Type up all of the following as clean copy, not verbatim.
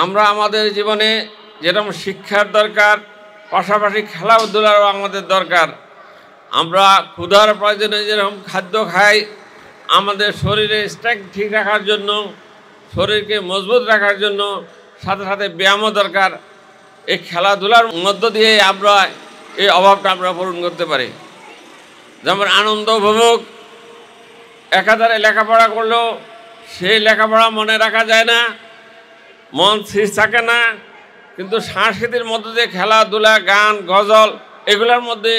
আমরা আমাদের জীবনে যেরকম শিক্ষার দরকার, পাশাপাশি খেলাধুলারও আমাদের দরকার। আমরা ক্ষুধার প্রয়োজনে যেরকম খাদ্য খাই, আমাদের শরীরে স্ট্রেংথ ঠিক রাখার জন্য, শরীরকে মজবুত রাখার জন্য সাথে সাথে ব্যায়ামও দরকার। এই খেলাধুলার মধ্য দিয়ে আমরা এই অভাবটা আমরা পূরণ করতে পারি। যেমন আনন্দ উপভোগ, একাধারে লেখাপড়া করলেও সেই লেখাপড়া মনে রাখা যায় না, মন স্থির থাকে না। কিন্তু সংস্কৃতির মধ্য দিয়ে খেলাধুলা, গান, গজল এগুলোর মধ্যে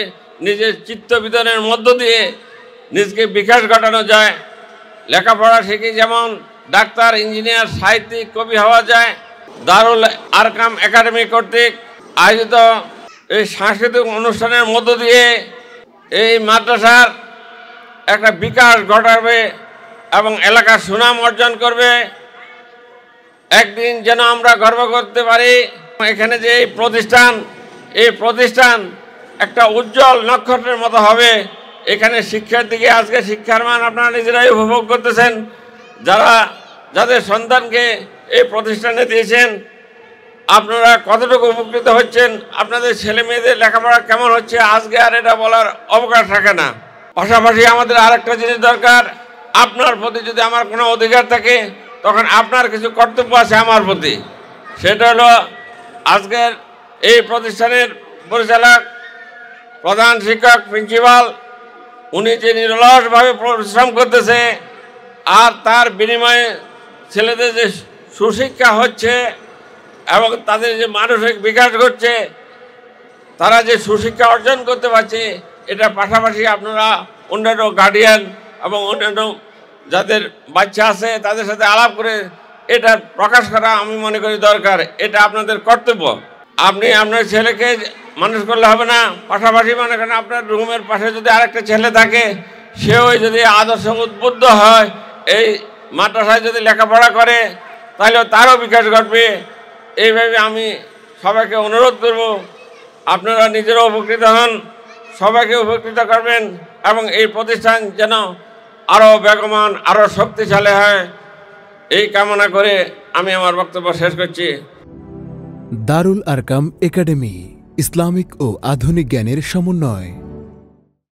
নিজের চিত্ত বিনোদনের মধ্য দিয়ে নিজকে বিকাশ ঘটানো যায়। লেখাপড়া শিখে যেমন ডাক্তার, ইঞ্জিনিয়ার, সাহিত্যিক, কবি হওয়া যায়। দারুল আরকাম একাডেমি কর্তৃক আয়োজিত এই সাংস্কৃতিক অনুষ্ঠানের মধ্য দিয়ে এই মাদ্রাসার একটা বিকাশ ঘটাবে এবং এলাকার সুনাম অর্জন করবে। একদিন যেন আমরা গর্ব করতে পারি এখানে যে এই প্রতিষ্ঠান একটা উজ্জ্বল নক্ষত্রের মতো হবে। এখানে শিক্ষার দিকে আজকে শিক্ষার মান আপনারা নিজেরাই উপভোগ করতেছেন। যাদের সন্তানকে এই প্রতিষ্ঠানে দিয়েছেন, আপনারা কতটুকু উপকৃত হচ্ছেন, আপনাদের ছেলে মেয়েদের লেখাপড়া কেমন হচ্ছে, আজকে আর এটা বলার অবকাশ রাখে না। পাশাপাশি আমাদের আরেকটা জিনিস দরকার, আপনার প্রতি যদি আমার কোনো অধিকার থাকে, তখন আপনার কিছু কর্তব্য আছে আমার প্রতি। সেটা হলো আজকের এই প্রতিষ্ঠানের পরিচালক, প্রধান শিক্ষক, প্রিন্সিপাল, উনি যে নিরলসভাবে পরিশ্রম করতেছে আর তার বিনিময়ে ছেলেদের যে সুশিক্ষা হচ্ছে এবং তাদের যে মানসিক বিকাশ ঘটছে, তারা যে সুশিক্ষা অর্জন করতে পারছে, এটা পাশাপাশি আপনারা অন্যান্য গার্ডিয়ান এবং অন্যান্য যাদের বাচ্চা আছে তাদের সাথে আলাপ করে এটা প্রকাশ করা আমি মনে করি দরকার। এটা আপনাদের কর্তব্য। আপনি আপনার ছেলেকে মানুষ করলে হবে না, পাশাপাশি মনে করেন আপনার রুমের পাশে যদি আরেকটা ছেলে থাকে, সেও যদি আদর্শ উদ্বুদ্ধ হয়, এই মাদ্রাসায় যদি লেখাপড়া করে, তাহলে তারও বিকাশ ঘটবে। এইভাবে আমি সবাইকে অনুরোধ করব, আপনারা নিজেরাও উপকৃত হন, সবাইকে উপকৃত করবেন এবং এই প্রতিষ্ঠান যেন আরও বেগমান, আরও শক্তিশালী হয়, এই কামনা করে আমি আমার বক্তব্য শেষ করছি। দারুল আরকাম একাডেমি, ইসলামিক ও আধুনিক জ্ঞানের সমন্বয়।